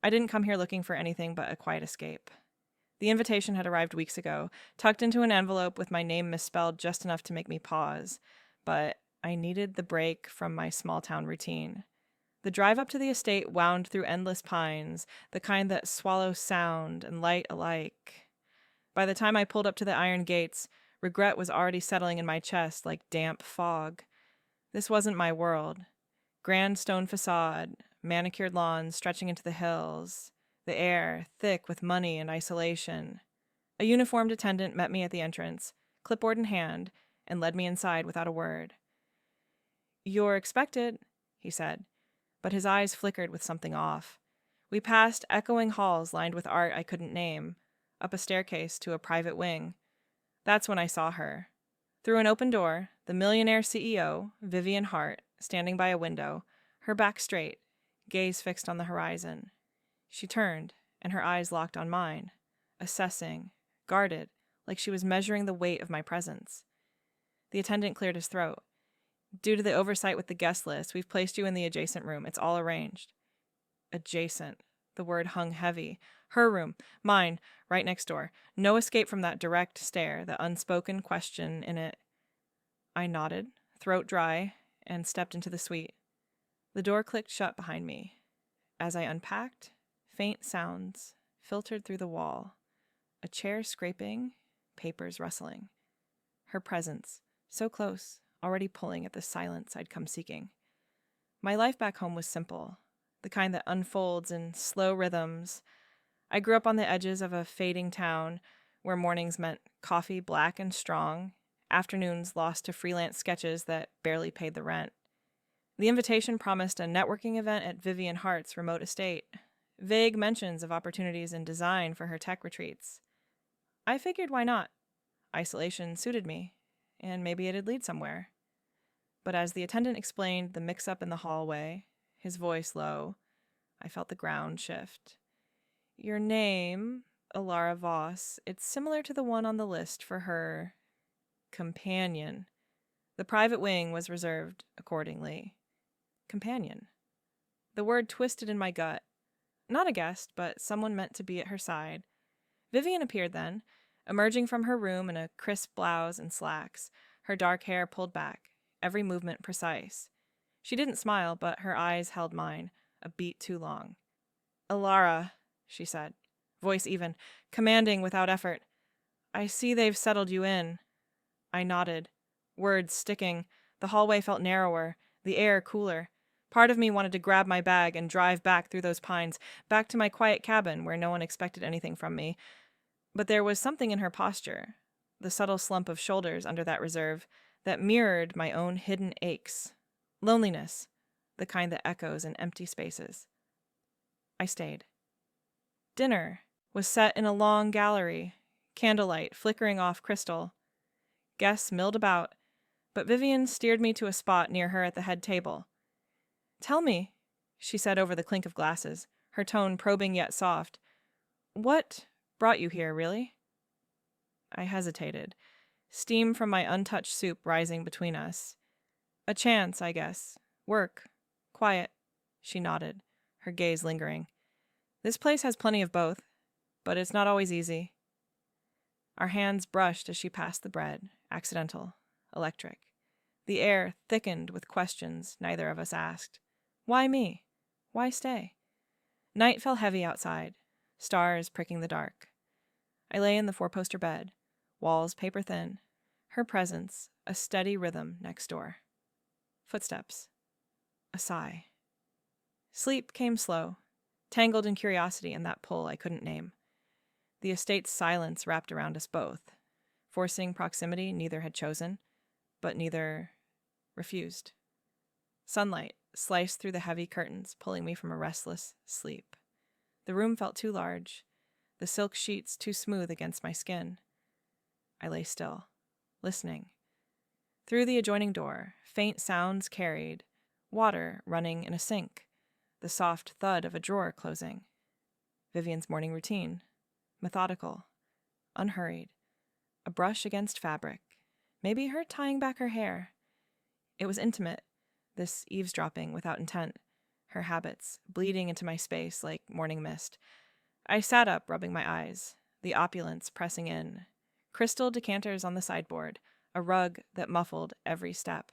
I didn't come here looking for anything but a quiet escape. The invitation had arrived weeks ago, tucked into an envelope with my name misspelled just enough to make me pause, but I needed the break from my small-town routine. The drive up to the estate wound through endless pines, the kind that swallow sound and light alike. By the time I pulled up to the iron gates, regret was already settling in my chest like damp fog. This wasn't my world. Grand stone facade, manicured lawns stretching into the hills, the air thick with money and isolation. A uniformed attendant met me at the entrance, clipboard in hand, and led me inside without a word. "You're expected," he said, but his eyes flickered with something off. We passed echoing halls lined with art I couldn't name, up a staircase to a private wing. That's when I saw her. Through an open door, the Millionaire CEO, Vivian Hart, standing by a window, her back straight, gaze fixed on the horizon. She turned, and her eyes locked on mine, assessing, guarded, like she was measuring the weight of my presence. The attendant cleared his throat. "Due to the oversight with the guest list, we've placed you in the adjacent room. It's all arranged." Adjacent. The word hung heavy. Her room, mine, right next door. No escape from that direct stare, the unspoken question in it. I nodded, throat dry, and stepped into the suite. The door clicked shut behind me. As I unpacked, faint sounds filtered through the wall. A chair scraping, papers rustling. Her presence, so close, already pulling at the silence I'd come seeking. My life back home was simple, the kind that unfolds in slow rhythms. I grew up on the edges of a fading town where mornings meant coffee black and strong, afternoons lost to freelance sketches that barely paid the rent. The invitation promised a networking event at Vivian Hart's remote estate, vague mentions of opportunities in design for her tech retreats. I figured why not? Isolation suited me, and maybe it'd lead somewhere. But as the attendant explained the mix-up in the hallway, his voice low, I felt the ground shift. "Your name, Elara Voss, it's similar to the one on the list for her companion." The private wing was reserved accordingly. Companion. The word twisted in my gut. Not a guest, but someone meant to be at her side. Vivian appeared then, emerging from her room in a crisp blouse and slacks, her dark hair pulled back, every movement precise. She didn't smile, but her eyes held mine, a beat too long. "Elara," she said, voice even, commanding without effort. "I see they've settled you in." I nodded, words sticking. The hallway felt narrower, the air cooler. Part of me wanted to grab my bag and drive back through those pines, back to my quiet cabin where no one expected anything from me. But there was something in her posture, the subtle slump of shoulders under that reserve, that mirrored my own hidden aches. Loneliness, the kind that echoes in empty spaces. I stayed. Dinner was set in a long gallery, candlelight flickering off crystal. Guests milled about, but Vivian steered me to a spot near her at the head table. "Tell me," she said over the clink of glasses, her tone probing yet soft, "what brought you here, really?" I hesitated, steam from my untouched soup rising between us. "A chance, I guess. Work. Quiet." She nodded, her gaze lingering. "This place has plenty of both, but it's not always easy." Our hands brushed as she passed the bread, accidental, electric. The air thickened with questions neither of us asked. Why me? Why stay? Night fell heavy outside, stars pricking the dark. I lay in the four-poster bed, walls paper thin, her presence a steady rhythm next door. Footsteps. A sigh. Sleep came slow, tangled in curiosity and that pull I couldn't name. The estate's silence wrapped around us both, forcing proximity neither had chosen, but neither refused. Sunlight sliced through the heavy curtains, pulling me from a restless sleep. The room felt too large, the silk sheets too smooth against my skin. I lay still, listening. Through the adjoining door, faint sounds carried, water running in a sink, the soft thud of a drawer closing. Vivian's morning routine, methodical, unhurried, a brush against fabric, maybe her tying back her hair. It was intimate, this eavesdropping without intent, her habits, bleeding into my space like morning mist. I sat up, rubbing my eyes, the opulence pressing in. Crystal decanters on the sideboard, a rug that muffled every step.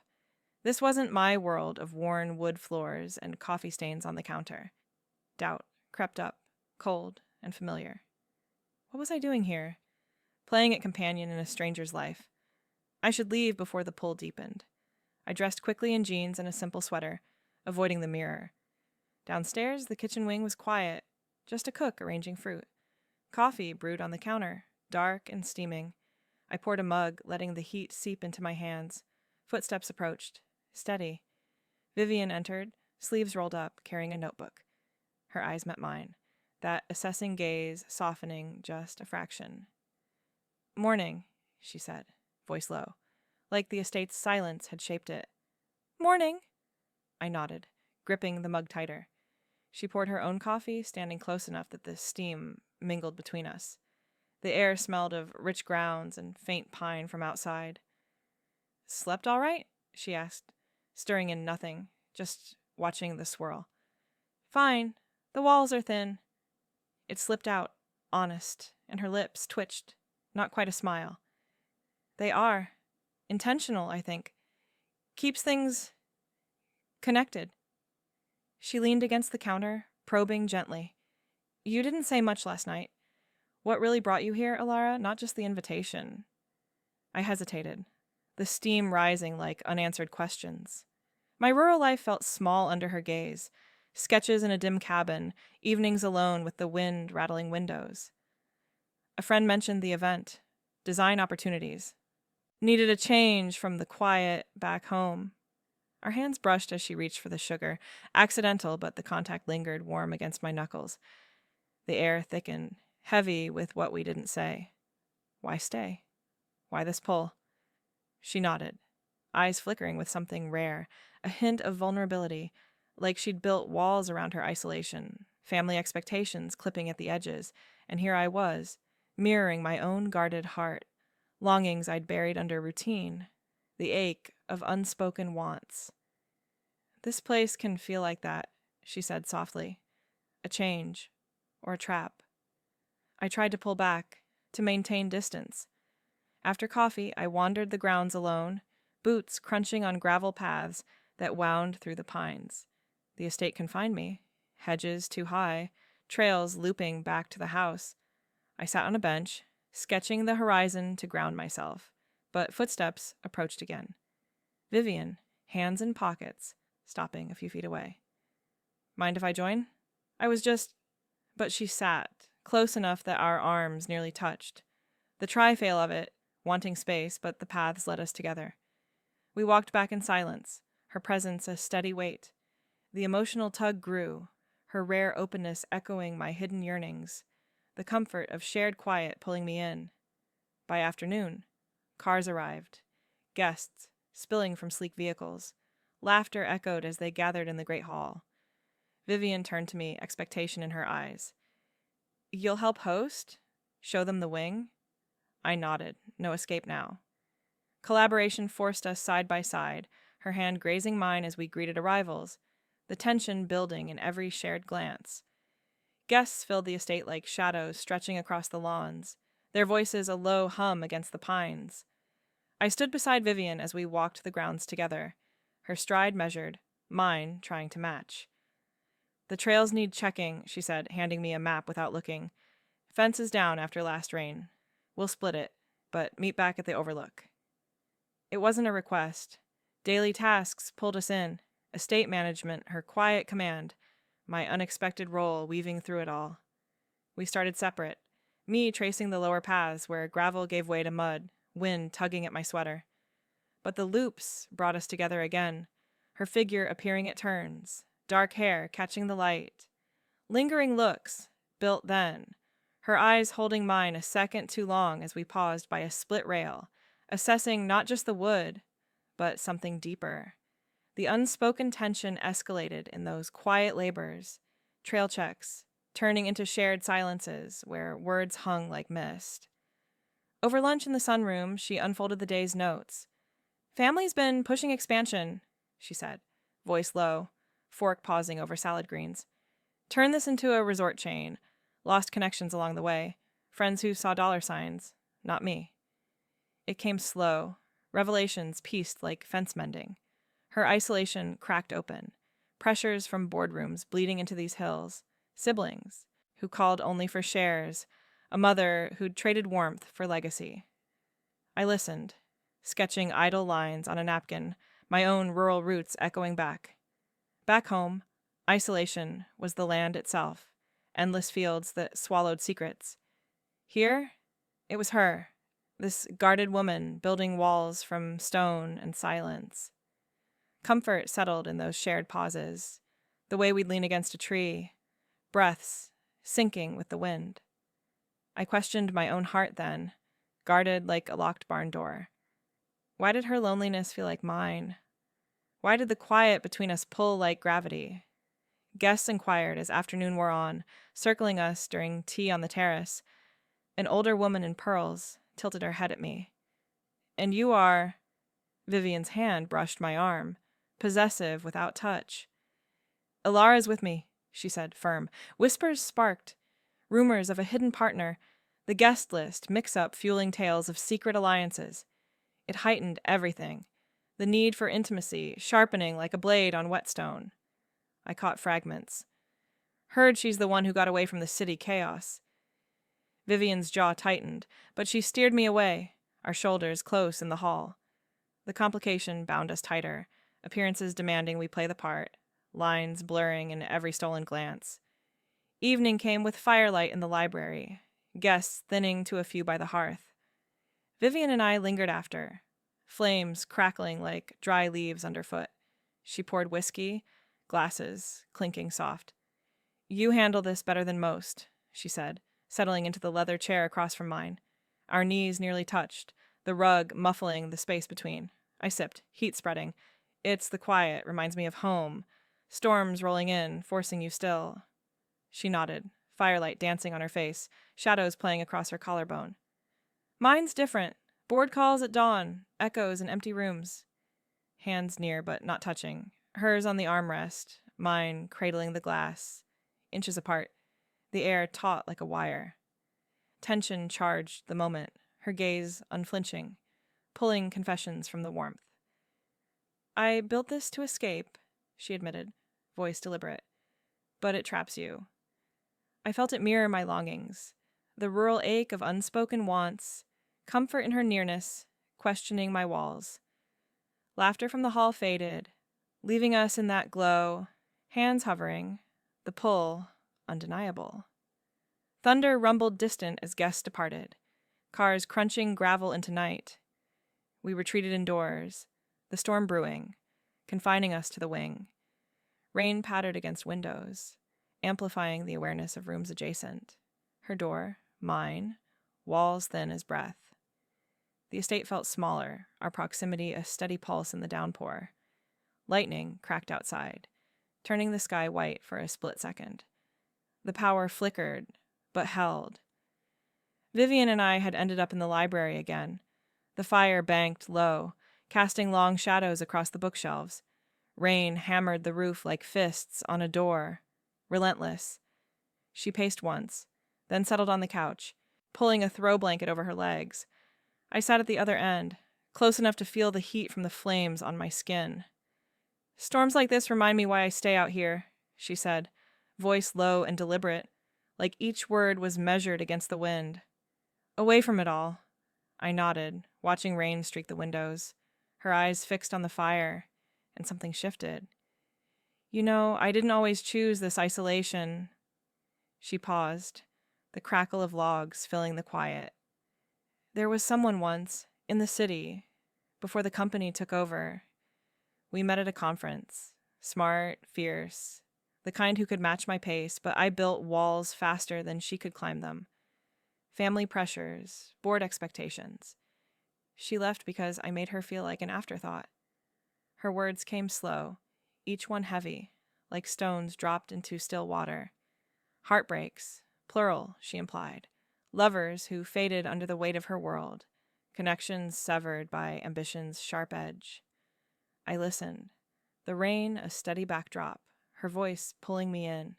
This wasn't my world of worn wood floors and coffee stains on the counter. Doubt crept up, cold and familiar. What was I doing here? Playing at companion in a stranger's life. I should leave before the pull deepened. I dressed quickly in jeans and a simple sweater, avoiding the mirror. Downstairs, the kitchen wing was quiet, just a cook arranging fruit. Coffee brewed on the counter, dark and steaming. I poured a mug, letting the heat seep into my hands. Footsteps approached. Steady. Vivian entered, sleeves rolled up, carrying a notebook. Her eyes met mine, that assessing gaze softening just a fraction. "Morning," she said, voice low, like the estate's silence had shaped it. "Morning." I nodded, gripping the mug tighter. She poured her own coffee, standing close enough that the steam mingled between us. The air smelled of rich grounds and faint pine from outside. "Slept all right?" she asked, stirring in nothing, just watching the swirl. "Fine. The walls are thin." It slipped out, honest, and her lips twitched, not quite a smile. "They are. Intentional, I think. Keeps things connected." She leaned against the counter, probing gently. "You didn't say much last night. What really brought you here, Elara? Not just the invitation." I hesitated, the steam rising like unanswered questions. My rural life felt small under her gaze. Sketches in a dim cabin, evenings alone with the wind rattling windows. A friend mentioned the event, design opportunities. Needed a change from the quiet back home. Our hands brushed as she reached for the sugar, accidental, but the contact lingered warm against my knuckles. The air thickened, heavy with what we didn't say. Why stay? Why this pull? She nodded, eyes flickering with something rare, a hint of vulnerability, like she'd built walls around her isolation, family expectations clipping at the edges, and here I was, mirroring my own guarded heart, longings I'd buried under routine, the ache of unspoken wants. "This place can feel like that," she said softly. "A change, or a trap." I tried to pull back, to maintain distance. After coffee, I wandered the grounds alone, boots crunching on gravel paths that wound through the pines. The estate confined me, hedges too high, trails looping back to the house. I sat on a bench, sketching the horizon to ground myself, but footsteps approached again. Vivian, hands in pockets, stopping a few feet away. "Mind if I join?" But she sat, close enough that our arms nearly touched. The try-fail of it, wanting space, but the paths led us together. We walked back in silence, her presence a steady weight. The emotional tug grew, her rare openness echoing my hidden yearnings, the comfort of shared quiet pulling me in. By afternoon, cars arrived, guests spilling from sleek vehicles. Laughter echoed as they gathered in the great hall. Vivian turned to me, expectation in her eyes. "You'll help host? Show them the wing?" I nodded, no escape now. Collaboration forced us side by side, her hand grazing mine as we greeted arrivals, the tension building in every shared glance. Guests filled the estate like shadows stretching across the lawns, their voices a low hum against the pines. I stood beside Vivian as we walked the grounds together, her stride measured, mine trying to match. "The trails need checking," she said, handing me a map without looking. "Fence is down after last rain. We'll split it, but meet back at the overlook." It wasn't a request. Daily tasks pulled us in, estate management, her quiet command, my unexpected role weaving through it all. We started separate, me tracing the lower paths where gravel gave way to mud, wind tugging at my sweater. But the loops brought us together again, her figure appearing at turns, dark hair catching the light. Lingering looks, built then, her eyes holding mine a second too long as we paused by a split rail, assessing not just the wood, but something deeper. The unspoken tension escalated in those quiet labors, trail checks, turning into shared silences where words hung like mist. Over lunch in the sunroom, she unfolded the day's notes. "Family's been pushing expansion," she said, voice low, fork pausing over salad greens. Turn this into a resort chain. Lost connections along the way. Friends who saw dollar signs. Not me. It came slow. Revelations pieced like fence mending. Her isolation cracked open. Pressures from boardrooms bleeding into these hills. Siblings who called only for shares. A mother who'd traded warmth for legacy. I listened, sketching idle lines on a napkin, my own rural roots echoing back. Back home, isolation was the land itself, endless fields that swallowed secrets. Here, it was her, this guarded woman building walls from stone and silence. Comfort settled in those shared pauses, the way we'd lean against a tree, breaths sinking with the wind. I questioned my own heart then, guarded like a locked barn door. Why did her loneliness feel like mine? Why did the quiet between us pull like gravity? Guests inquired as afternoon wore on, circling us during tea on the terrace. An older woman in pearls tilted her head at me. And you are... Vivian's hand brushed my arm, possessive without touch. Elara's with me, she said, firm. Whispers sparked. Rumors of a hidden partner, the guest list, mix-up fueling tales of secret alliances. It heightened everything, the need for intimacy, sharpening like a blade on whetstone. I caught fragments. Heard she's the one who got away from the city chaos. Vivian's jaw tightened, but she steered me away, our shoulders close in the hall. The complication bound us tighter, appearances demanding we play the part, lines blurring in every stolen glance. Evening came with firelight in the library, guests thinning to a few by the hearth. Vivian and I lingered after, flames crackling like dry leaves underfoot. She poured whiskey, glasses clinking soft. You handle this better than most, she said, settling into the leather chair across from mine. Our knees nearly touched, the rug muffling the space between. I sipped, heat spreading. It's the quiet, reminds me of home. Storms rolling in, forcing you still. She nodded, firelight dancing on her face, shadows playing across her collarbone. Mine's different. Board calls at dawn, echoes in empty rooms. Hands near but not touching, hers on the armrest, mine cradling the glass, inches apart, the air taut like a wire. Tension charged the moment, her gaze unflinching, pulling confessions from the warmth. I built this to escape, she admitted, voice deliberate, but it traps you. I felt it mirror my longings, the rural ache of unspoken wants, comfort in her nearness, questioning my walls. Laughter from the hall faded, leaving us in that glow, hands hovering, the pull undeniable. Thunder rumbled distant as guests departed, cars crunching gravel into night. We retreated indoors, the storm brewing, confining us to the wing. Rain pattered against windows, amplifying the awareness of rooms adjacent. Her door, mine, walls thin as breath. The estate felt smaller, our proximity a steady pulse in the downpour. Lightning cracked outside, turning the sky white for a split second. The power flickered, but held. Vivian and I had ended up in the library again. The fire banked low, casting long shadows across the bookshelves. Rain hammered the roof like fists on a door, relentless. She paced once, then settled on the couch, pulling a throw blanket over her legs. I sat at the other end, close enough to feel the heat from the flames on my skin. Storms like this remind me why I stay out here, she said, voice low and deliberate, like each word was measured against the wind. Away from it all. I nodded, watching rain streak the windows, her eyes fixed on the fire, and something shifted. You know, I didn't always choose this isolation. She paused, the crackle of logs filling the quiet. There was someone once, in the city, before the company took over. We met at a conference, smart, fierce, the kind who could match my pace, but I built walls faster than she could climb them. Family pressures, board expectations. She left because I made her feel like an afterthought. Her words came slow, each one heavy, like stones dropped into still water. Heartbreaks, plural, she implied. Lovers who faded under the weight of her world. Connections severed by ambition's sharp edge. I listened, the rain a steady backdrop, her voice pulling me in.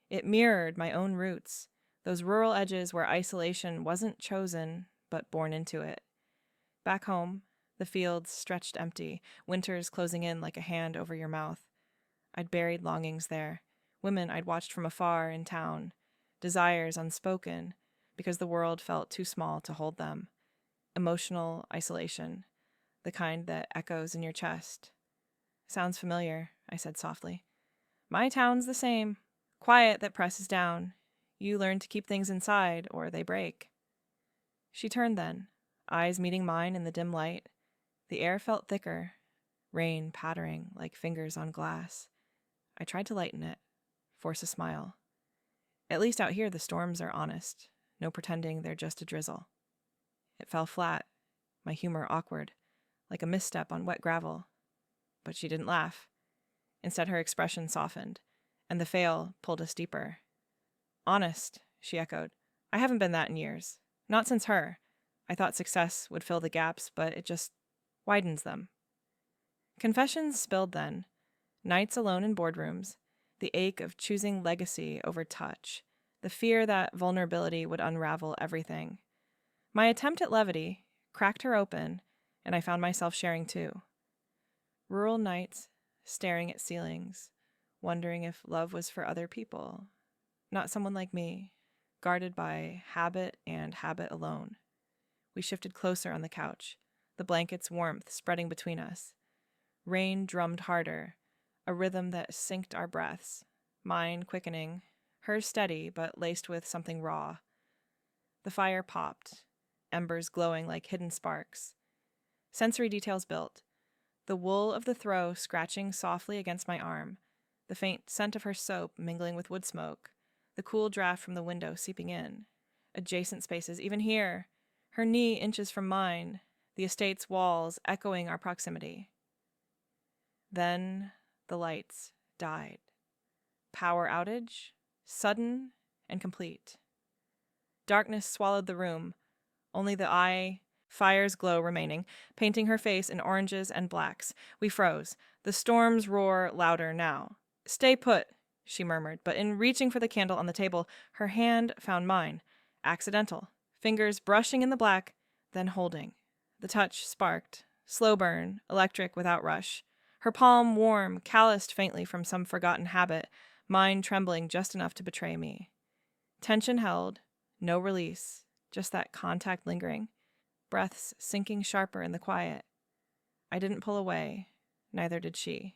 It mirrored my own roots, those rural edges where isolation wasn't chosen, but born into it. Back home, the fields stretched empty, winters closing in like a hand over your mouth. I'd buried longings there, women I'd watched from afar in town, desires unspoken, because the world felt too small to hold them. Emotional isolation, the kind that echoes in your chest. Sounds familiar, I said softly. My town's the same. Quiet that presses down. You learn to keep things inside, or they break. She turned then, eyes meeting mine in the dim light. The air felt thicker, rain pattering like fingers on glass. I tried to lighten it, force a smile. At least out here the storms are honest, no pretending they're just a drizzle. It fell flat, my humor awkward, like a misstep on wet gravel. But she didn't laugh. Instead, her expression softened, and the fail pulled us deeper. Honest, she echoed. I haven't been that in years. Not since her. I thought success would fill the gaps, but it just widens them. Confessions spilled then. Nights alone in boardrooms, the ache of choosing legacy over touch, the fear that vulnerability would unravel everything. My attempt at levity cracked her open, and I found myself sharing too. Rural nights, staring at ceilings, wondering if love was for other people, not someone like me, guarded by habit and habit alone. We shifted closer on the couch, the blanket's warmth spreading between us. Rain drummed harder, a rhythm that synced our breaths, mine quickening, hers steady but laced with something raw. The fire popped, embers glowing like hidden sparks. Sensory details built, the wool of the throw scratching softly against my arm, the faint scent of her soap mingling with wood smoke, the cool draft from the window seeping in. Adjacent spaces, even here, her knee inches from mine, the estate's walls echoing our proximity. Then the lights died. Power outage, sudden and complete. Darkness swallowed the room, only the fire's glow remaining, painting her face in oranges and blacks. We froze, the storm's roar louder now. Stay put, she murmured, but in reaching for the candle on the table, her hand found mine. Accidental, fingers brushing in the black, then holding. The touch sparked, slow burn, electric without rush. Her palm warm, calloused faintly from some forgotten habit, mine trembling just enough to betray me. Tension held, no release, just that contact lingering, breaths sinking sharper in the quiet. I didn't pull away, neither did she.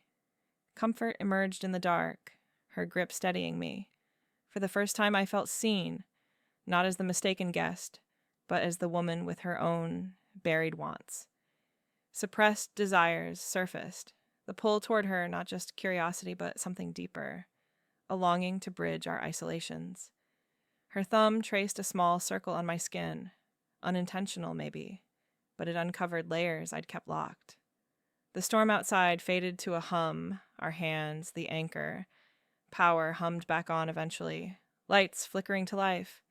Comfort emerged in the dark, her grip steadying me. For the first time I felt seen, not as the mistaken guest, but as the woman with her own buried wants. Suppressed desires surfaced, the pull toward her not just curiosity but something deeper, a longing to bridge our isolations. Her thumb traced a small circle on my skin, unintentional maybe, but it uncovered layers I'd kept locked. The storm outside faded to a hum, our hands, the anchor. Power hummed back on eventually, lights flickering to life.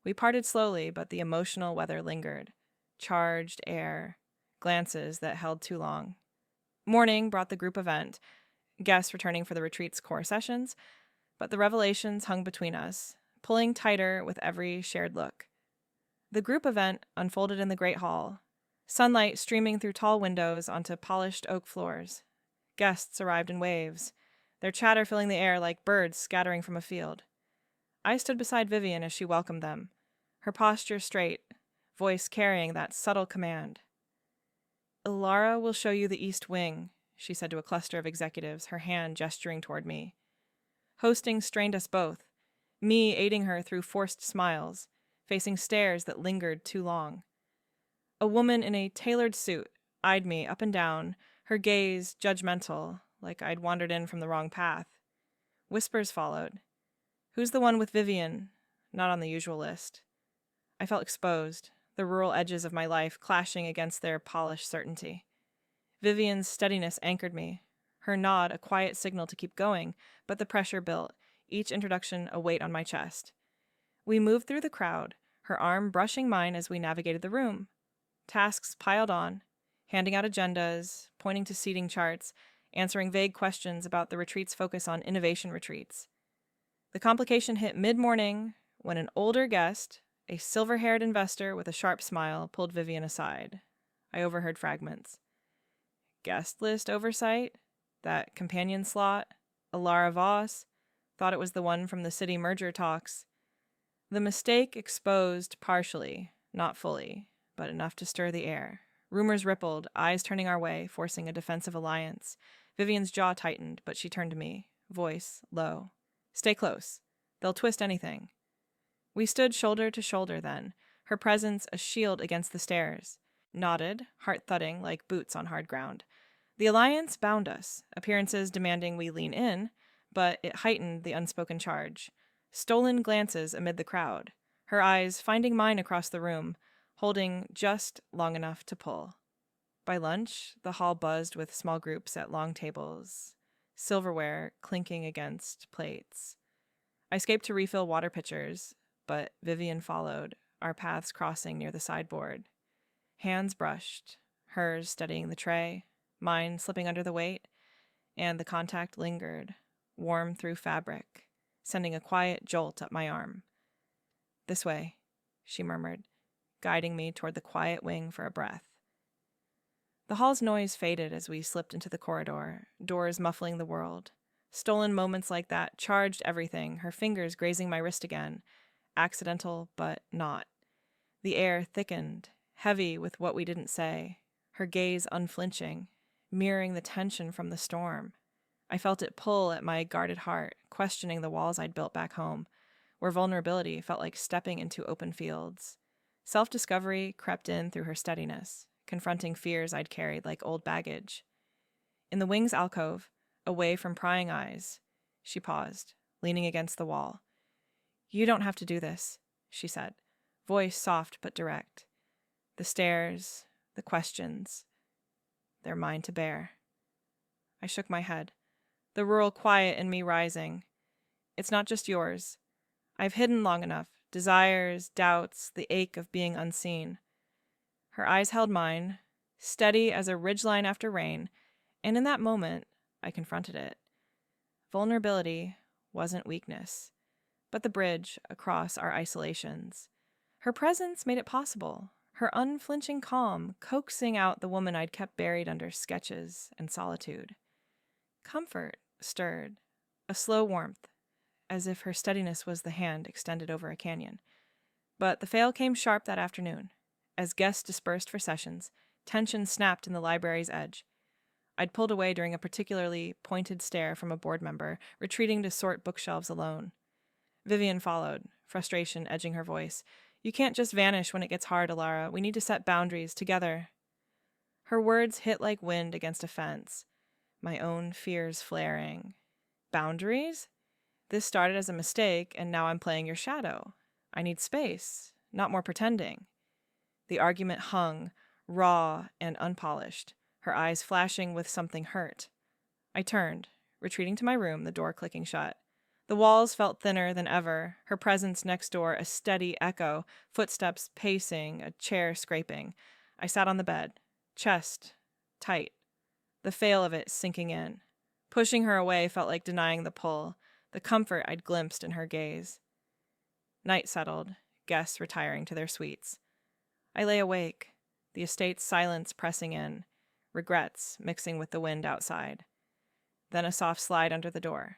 We parted slowly, but the emotional weather lingered. Charged air, glances that held too long. Morning brought the group event, guests returning for the retreat's core sessions, but the revelations hung between us, pulling tighter with every shared look. The group event unfolded in the Great Hall, sunlight streaming through tall windows onto polished oak floors. Guests arrived in waves, their chatter filling the air like birds scattering from a field. I stood beside Vivian as she welcomed them, her posture straight, voice carrying that subtle command. Elara will show you the East Wing, she said to a cluster of executives, her hand gesturing toward me. Hosting strained us both, me aiding her through forced smiles, facing stares that lingered too long. A woman in a tailored suit eyed me up and down, her gaze judgmental, like I'd wandered in from the wrong path. Whispers followed. Who's the one with Vivian? Not on the usual list. I felt exposed, the rural edges of my life clashing against their polished certainty. Vivian's steadiness anchored me, her nod a quiet signal to keep going, but the pressure built, each introduction a weight on my chest. We moved through the crowd, her arm brushing mine as we navigated the room. Tasks piled on, handing out agendas, pointing to seating charts, answering vague questions about the retreat's focus on innovation retreats. The complication hit mid-morning when an older guest, a silver-haired investor with a sharp smile, pulled Vivian aside. I overheard fragments. Guest list oversight? That companion slot? Elara Voss? Thought it was the one from the city merger talks. The mistake exposed partially, not fully, but enough to stir the air. Rumors rippled, eyes turning our way, forcing a defensive alliance. Vivian's jaw tightened, but she turned to me, voice low. Stay close. They'll twist anything. We stood shoulder to shoulder then, her presence a shield against the stairs. Nodded, heart thudding like boots on hard ground. The alliance bound us, appearances demanding we lean in, but it heightened the unspoken charge. Stolen glances amid the crowd, her eyes finding mine across the room, holding just long enough to pull. By lunch, the hall buzzed with small groups at long tables, silverware clinking against plates. I escaped to refill water pitchers, but Vivian followed, our paths crossing near the sideboard. Hands brushed, hers steadying the tray, mine slipping under the weight, and the contact lingered, warm through fabric, sending a quiet jolt up my arm. This way, she murmured, guiding me toward the quiet wing for a breath. The hall's noise faded as we slipped into the corridor, doors muffling the world. Stolen moments like that charged everything, her fingers grazing my wrist again, accidental but not. The air thickened, heavy with what we didn't say, her gaze unflinching, mirroring the tension from the storm. I felt it pull at my guarded heart, questioning the walls I'd built back home, where vulnerability felt like stepping into open fields. Self-discovery crept in through her steadiness, confronting fears I'd carried like old baggage. In the wing's alcove, away from prying eyes, she paused, leaning against the wall. You don't have to do this, she said, voice soft but direct. The stares, the questions, they're mine to bear. I shook my head, the rural quiet in me rising. It's not just yours. I've hidden long enough, desires, doubts, the ache of being unseen. Her eyes held mine, steady as a ridgeline after rain, and in that moment, I confronted it. Vulnerability wasn't weakness, but the bridge across our isolations. Her presence made it possible, her unflinching calm coaxing out the woman I'd kept buried under sketches and solitude. Comfort stirred, a slow warmth, as if her steadiness was the hand extended over a canyon. But the fail came sharp that afternoon. As guests dispersed for sessions, tension snapped in the library's edge. I'd pulled away during a particularly pointed stare from a board member, retreating to sort bookshelves alone. Vivian followed, frustration edging her voice. You can't just vanish when it gets hard, Elara. We need to set boundaries together. Her words hit like wind against a fence, my own fears flaring. Boundaries? This started as a mistake, and now I'm playing your shadow. I need space, not more pretending. The argument hung, raw and unpolished, her eyes flashing with something hurt. I turned, retreating to my room, the door clicking shut. The walls felt thinner than ever, her presence next door a steady echo, footsteps pacing, a chair scraping. I sat on the bed, chest tight, the fail of it sinking in. Pushing her away felt like denying the pull, the comfort I'd glimpsed in her gaze. Night settled, guests retiring to their suites. I lay awake, the estate's silence pressing in, regrets mixing with the wind outside. Then a soft slide under the door.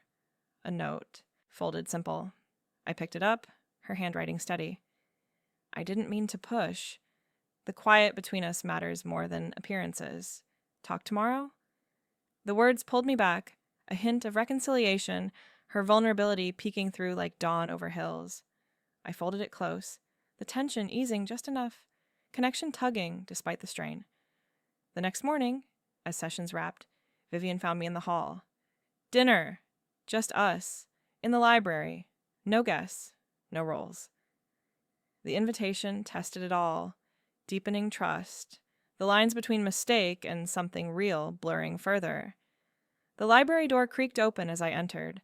A note, folded simple. I picked it up, her handwriting steady. I didn't mean to push. The quiet between us matters more than appearances. Talk tomorrow? The words pulled me back, a hint of reconciliation, her vulnerability peeking through like dawn over hills. I folded it close, the tension easing just enough, connection tugging despite the strain. The next morning, as sessions wrapped, Vivian found me in the hall. Dinner! Just us. In the library. No guests. No roles. The invitation tested it all, deepening trust, the lines between mistake and something real blurring further. The library door creaked open as I entered,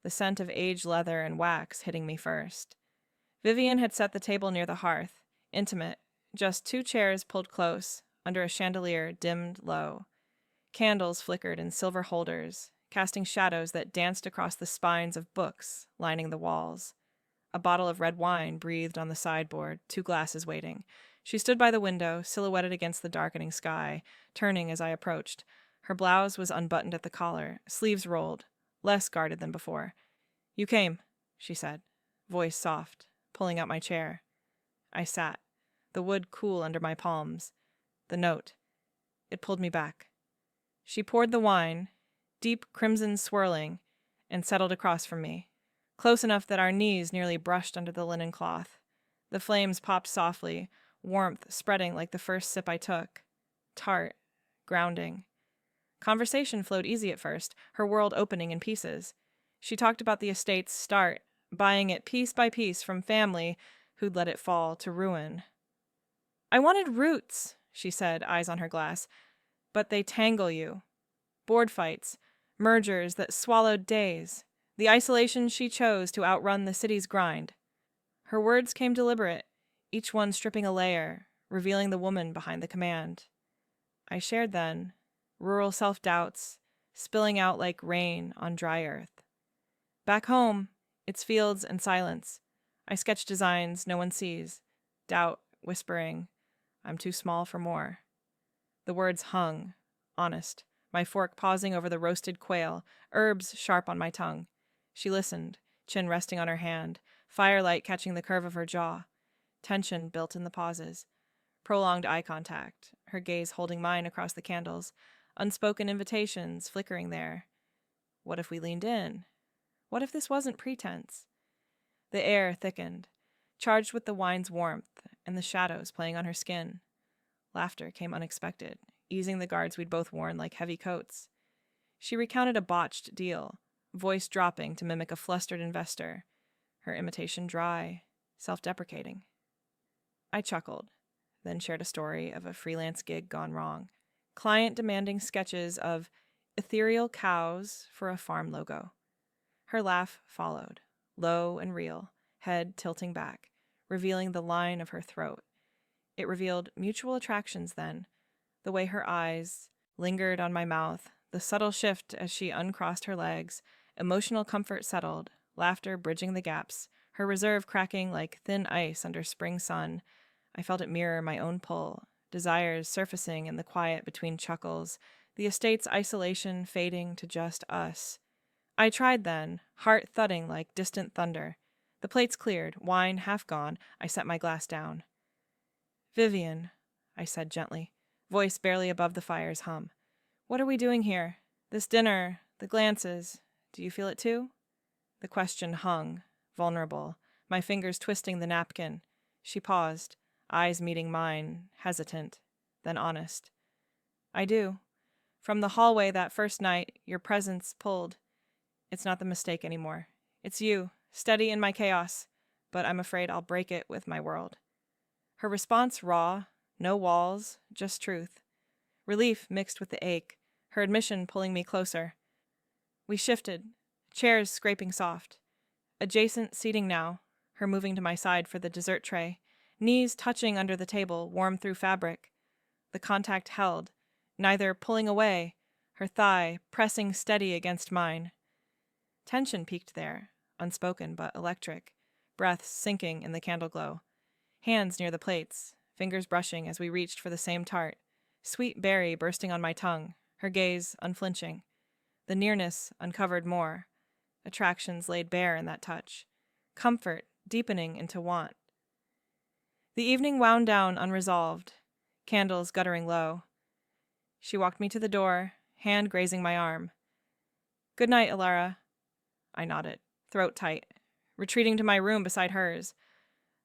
the scent of aged leather and wax hitting me first. Vivian had set the table near the hearth, intimate, just 2 chairs pulled close, under a chandelier dimmed low. Candles flickered in silver holders, casting shadows that danced across the spines of books lining the walls. A bottle of red wine breathed on the sideboard, 2 glasses waiting. She stood by the window, silhouetted against the darkening sky, turning as I approached. Her blouse was unbuttoned at the collar, sleeves rolled, less guarded than before. "You came," she said, voice soft, pulling out my chair. I sat, the wood cool under my palms. The note. It pulled me back. She poured the wine, deep crimson swirling, and settled across from me, close enough that our knees nearly brushed under the linen cloth. The flames popped softly, warmth spreading like the first sip I took. Tart, grounding. Conversation flowed easy at first, her world opening in pieces. She talked about the estate's start, buying it piece by piece from family who'd let it fall to ruin. "I wanted roots," she said, eyes on her glass. "But they tangle you. Board fights, mergers that swallowed days, the isolation she chose to outrun the city's grind." Her words came deliberate, each one stripping a layer, revealing the woman behind the command. I shared then, rural self-doubts, spilling out like rain on dry earth. Back home, it's fields and silence. I sketch designs no one sees, doubt whispering, "I'm too small for more." The words hung, honest, my fork pausing over the roasted quail, herbs sharp on my tongue. She listened, chin resting on her hand, firelight catching the curve of her jaw. Tension built in the pauses. Prolonged eye contact, her gaze holding mine across the candles, unspoken invitations flickering there. What if we leaned in? What if this wasn't pretense? The air thickened, charged with the wine's warmth and the shadows playing on her skin. Laughter came unexpected, easing the guards we'd both worn like heavy coats. She recounted a botched deal, voice dropping to mimic a flustered investor, her imitation dry, self-deprecating. I chuckled, then shared a story of a freelance gig gone wrong. Client demanding sketches of ethereal cows for a farm logo. Her laugh followed, low and real, head tilting back, revealing the line of her throat. It revealed mutual attractions then, the way her eyes lingered on my mouth, the subtle shift as she uncrossed her legs, emotional comfort settled, laughter bridging the gaps, her reserve cracking like thin ice under spring sun. I felt it mirror my own pull, desires surfacing in the quiet between chuckles, the estate's isolation fading to just us. I tried then, heart thudding like distant thunder. The plates cleared, wine half gone, I set my glass down. "Vivian," I said gently, voice barely above the fire's hum. "What are we doing here? This dinner, the glances, do you feel it too?" The question hung, vulnerable, my fingers twisting the napkin. She paused, eyes meeting mine, hesitant, then honest. "I do. From the hallway that first night, your presence pulled. It's not the mistake anymore. It's you, steady in my chaos, but I'm afraid I'll break it with my world." Her response raw, no walls, just truth. Relief mixed with the ache, her admission pulling me closer. We shifted, chairs scraping soft. Adjacent seating now, her moving to my side for the dessert tray, knees touching under the table, warm through fabric. The contact held, neither pulling away, her thigh pressing steady against mine. Tension peaked there, unspoken but electric, breaths sinking in the candle glow. Hands near the plates, fingers brushing as we reached for the same tart. Sweet berry bursting on my tongue, her gaze unflinching. The nearness uncovered more. Attractions laid bare in that touch. Comfort deepening into want. The evening wound down unresolved, candles guttering low. She walked me to the door, hand grazing my arm. "Good night, Elara." I nodded, throat tight, retreating to my room beside hers.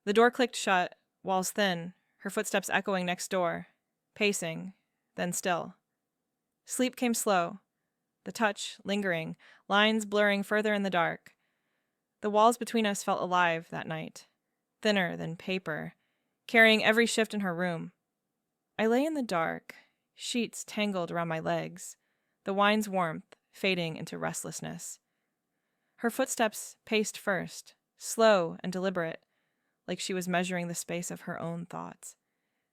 The door clicked shut, walls thin, her footsteps echoing next door, pacing, then still. Sleep came slow, the touch lingering, lines blurring further in the dark. The walls between us felt alive that night, thinner than paper, carrying every shift in her room. I lay in the dark, sheets tangled around my legs, the wine's warmth fading into restlessness. Her footsteps paced first, slow and deliberate, like she was measuring the space of her own thoughts.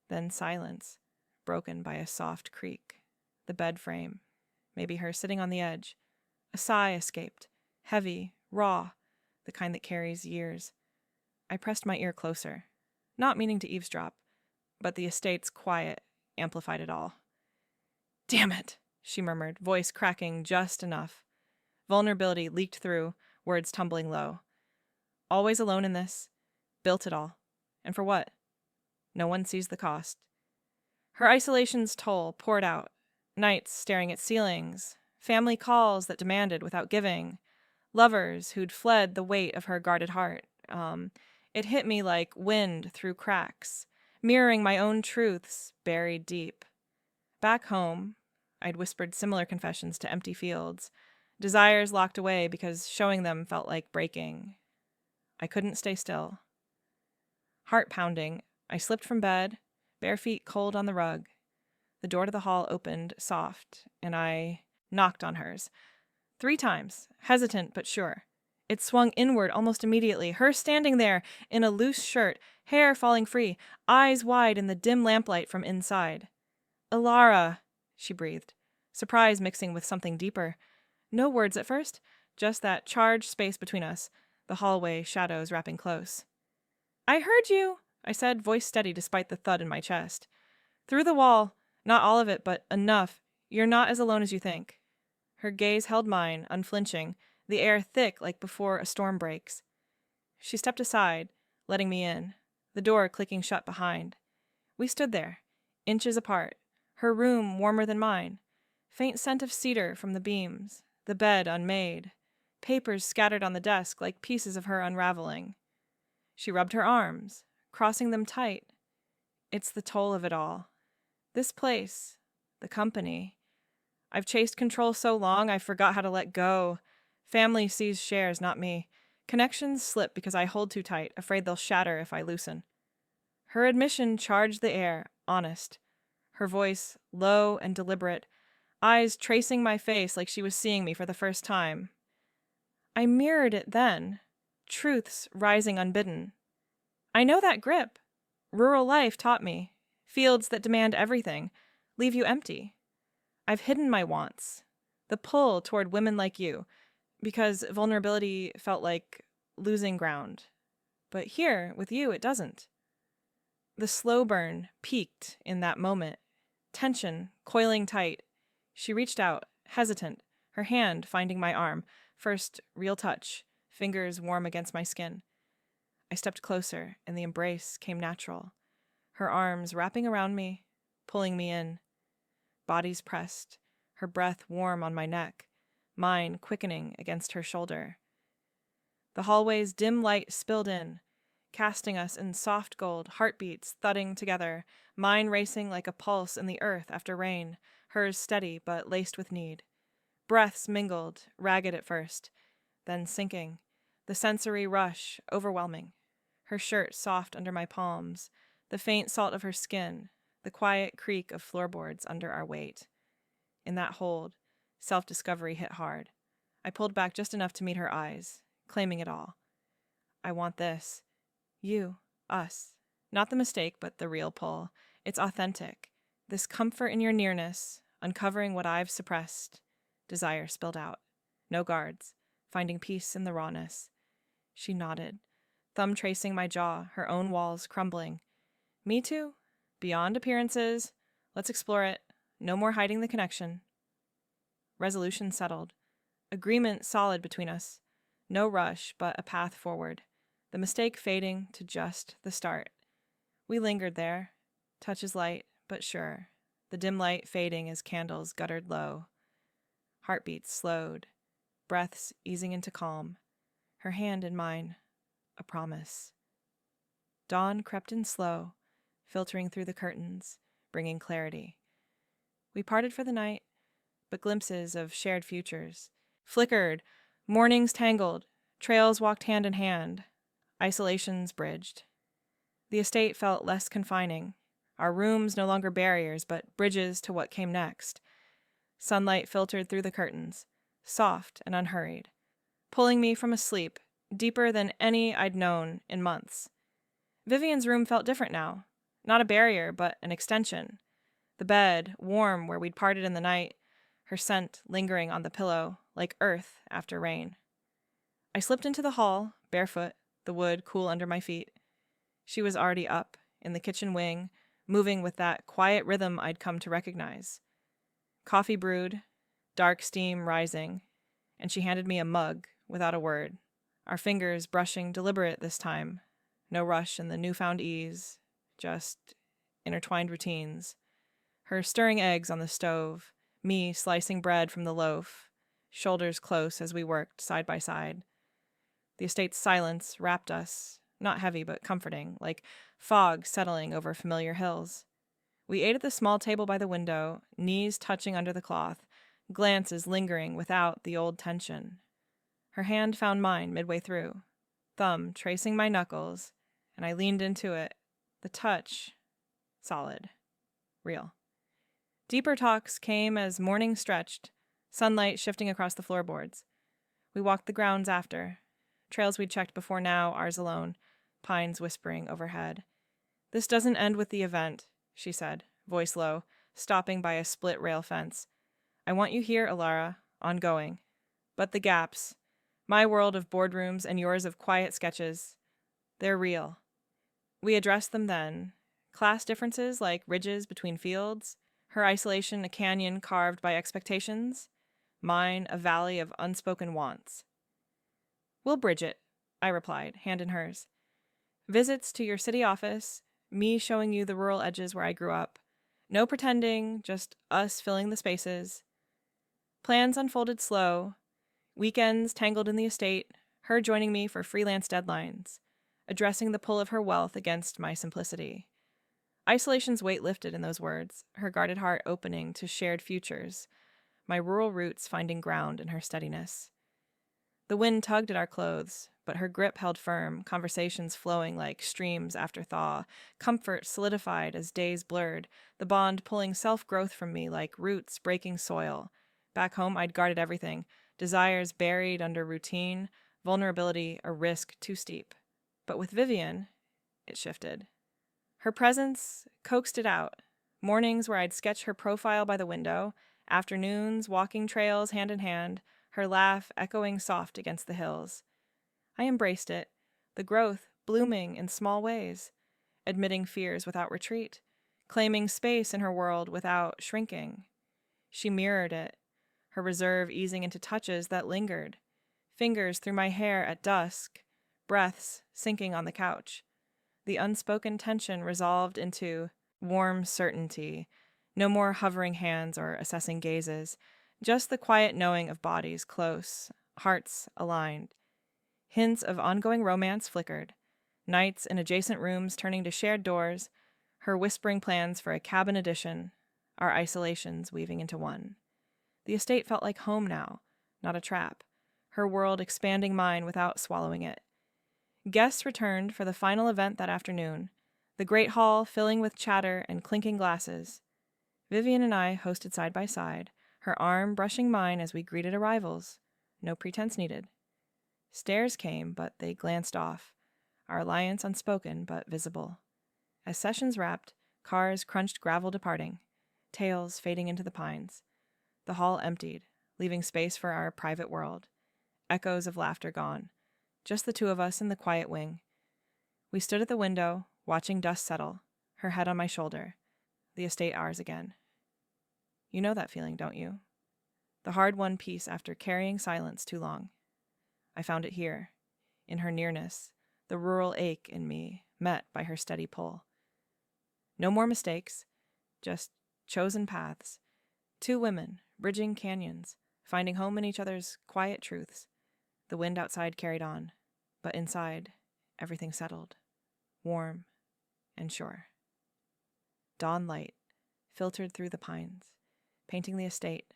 Then silence, broken by a soft creak, the bed frame maybe her sitting on the edge. A sigh escaped, heavy, raw, the kind that carries years. I pressed my ear closer, not meaning to eavesdrop, but the estate's quiet amplified it all. "Damn it," she murmured, voice cracking just enough. Vulnerability leaked through, words tumbling low. Always alone in this. Built it all. And for what? No one sees the cost. Her isolation's toll poured out. Nights staring at ceilings. Family calls that demanded without giving. Lovers who'd fled the weight of her guarded heart. It hit me like wind through cracks, mirroring my own truths buried deep. Back home, I'd whispered similar confessions to empty fields, desires locked away because showing them felt like breaking. I couldn't stay still. Heart pounding, I slipped from bed, bare feet cold on the rug. The door to the hall opened soft, and I knocked on hers. 3 times, hesitant but sure. It swung inward almost immediately, her standing there in a loose shirt, hair falling free, eyes wide in the dim lamplight from inside. "Elara," she breathed, surprise mixing with something deeper. No words at first, just that charged space between us, the hallway shadows wrapping close. "I heard you," I said, voice steady despite the thud in my chest. "Through the wall, not all of it, but enough. You're not as alone as you think." Her gaze held mine, unflinching, the air thick like before a storm breaks. She stepped aside, letting me in, the door clicking shut behind. We stood there, inches apart, her room warmer than mine, faint scent of cedar from the beams, the bed unmade, papers scattered on the desk like pieces of her unraveling. She rubbed her arms, crossing them tight. It's the toll of it all. This place, the company. I've chased control so long I forgot how to let go. Family sees shares, not me. Connections slip because I hold too tight, afraid they'll shatter if I loosen. Her admission charged the air, honest. Her voice, low and deliberate, eyes tracing my face like she was seeing me for the first time. I mirrored it then, truths rising unbidden. I know that grip. Rural life taught me. Fields that demand everything, leave you empty. I've hidden my wants, the pull toward women like you, because vulnerability felt like losing ground. But here, with you, it doesn't. The slow burn peaked in that moment, tension coiling tight. She reached out, hesitant, her hand finding my arm, first real touch, fingers warm against my skin. I stepped closer, and the embrace came natural. Her arms wrapping around me, pulling me in. Bodies pressed, her breath warm on my neck, mine quickening against her shoulder. The hallway's dim light spilled in, casting us in soft gold, heartbeats thudding together, mine racing like a pulse in the earth after rain, hers steady but laced with need. Breaths mingled, ragged at first, then sinking, the sensory rush overwhelming. Her shirt soft under my palms, the faint salt of her skin, the quiet creak of floorboards under our weight. In that hold, self-discovery hit hard. I pulled back just enough to meet her eyes, claiming it all. I want this. You, us. Not the mistake, but the real pull. It's authentic. This comfort in your nearness, uncovering what I've suppressed. Desire spilled out. No guards. Finding peace in the rawness. She nodded, thumb tracing my jaw, her own walls crumbling. Me too. Beyond appearances. Let's explore it. No more hiding the connection. Resolution settled. Agreement solid between us. No rush, but a path forward. The mistake fading to just the start. We lingered there. Touches light, but sure. The dim light fading as candles guttered low. Heartbeats slowed. Breaths easing into calm. Her hand in mine. A promise. Dawn crept in slow, filtering through the curtains, bringing clarity. We parted for the night, but glimpses of shared futures flickered, mornings tangled, trails walked hand in hand, isolations bridged. The estate felt less confining, our rooms no longer barriers, but bridges to what came next. Sunlight filtered through the curtains, soft and unhurried, pulling me from a sleep deeper than any I'd known in months. Vivian's room felt different now, not a barrier, but an extension. The bed, warm where we'd parted in the night, her scent lingering on the pillow like earth after rain. I slipped into the hall, barefoot, the wood cool under my feet. She was already up, in the kitchen wing, moving with that quiet rhythm I'd come to recognize. Coffee brewed, dark steam rising, and she handed me a mug without a word, our fingers brushing deliberate this time. No rush in the newfound ease, just intertwined routines. Her stirring eggs on the stove, me slicing bread from the loaf, shoulders close as we worked side by side. The estate's silence wrapped us, not heavy but comforting, like fog settling over familiar hills. We ate at the small table by the window, knees touching under the cloth, glances lingering without the old tension. Her hand found mine midway through, thumb tracing my knuckles, and I leaned into it, the touch solid, real. Deeper talks came as morning stretched, sunlight shifting across the floorboards. We walked the grounds after, trails we'd checked before now, ours alone, pines whispering overhead. "This doesn't end with the event," she said, voice low, stopping by a split rail fence. "I want you here, Elara, ongoing. But the gaps, my world of boardrooms and yours of quiet sketches, they're real." We addressed them then. Class differences like ridges between fields, her isolation a canyon carved by expectations, mine a valley of unspoken wants. "We'll bridge it," I replied, hand in hers. "Visits to your city office, me showing you the rural edges where I grew up. No pretending, just us filling the spaces." Plans unfolded slow, weekends tangled in the estate, her joining me for freelance deadlines, addressing the pull of her wealth against my simplicity. Isolation's weight lifted in those words, her guarded heart opening to shared futures, my rural roots finding ground in her steadiness. The wind tugged at our clothes, but her grip held firm, conversations flowing like streams after thaw, comfort solidified as days blurred, the bond pulling self-growth from me like roots breaking soil. Back home, I'd guarded everything, desires buried under routine, vulnerability a risk too steep. But with Vivian, it shifted. Her presence coaxed it out. Mornings where I'd sketch her profile by the window, afternoons walking trails hand in hand, her laugh echoing soft against the hills. I embraced it, the growth blooming in small ways, admitting fears without retreat, claiming space in her world without shrinking. She mirrored it, her reserve easing into touches that lingered, fingers through my hair at dusk, breaths sinking on the couch. The unspoken tension resolved into warm certainty, no more hovering hands or assessing gazes, just the quiet knowing of bodies close, hearts aligned. Hints of ongoing romance flickered, nights in adjacent rooms turning to shared doors, her whispering plans for a cabin addition, our isolations weaving into one. The estate felt like home now, not a trap, her world expanding mine without swallowing it. Guests returned for the final event that afternoon, the great hall filling with chatter and clinking glasses. Vivian and I hosted side by side, her arm brushing mine as we greeted arrivals. No pretense needed. Stares came, but they glanced off, our alliance unspoken but visible. As sessions wrapped, cars crunched gravel departing, tails fading into the pines. The hall emptied, leaving space for our private world. Echoes of laughter gone. Just the two of us in the quiet wing. We stood at the window, watching dust settle, her head on my shoulder. The estate ours again. You know that feeling, don't you? The hard-won peace after carrying silence too long. I found it here, in her nearness, the rural ache in me, met by her steady pull. No more mistakes, just chosen paths. Two women, bridging canyons, finding home in each other's quiet truths. The wind outside carried on, but inside, everything settled, warm and sure. Dawn light filtered through the pines, painting the estate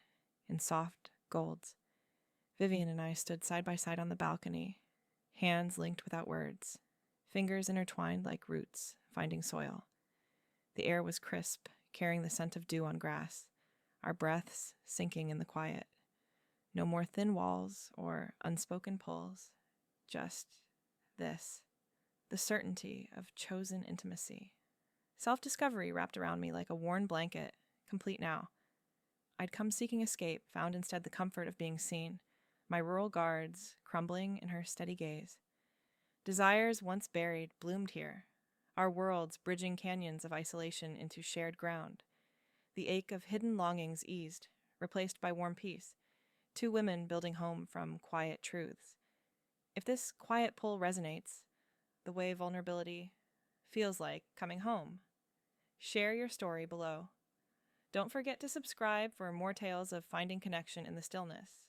in soft golds. Vivian and I stood side by side on the balcony, hands linked without words, fingers intertwined like roots, finding soil. The air was crisp, carrying the scent of dew on grass, our breaths sinking in the quiet. No more thin walls or unspoken pulls, just this, the certainty of chosen intimacy. Self-discovery wrapped around me like a worn blanket, complete now. I'd come seeking escape, found instead the comfort of being seen, my rural guards crumbling in her steady gaze. Desires once buried bloomed here, our worlds bridging canyons of isolation into shared ground. The ache of hidden longings eased, replaced by warm peace. Two women building home from quiet truths. If this quiet pull resonates, the way vulnerability feels like coming home, share your story below. Don't forget to subscribe for more tales of finding connection in the stillness.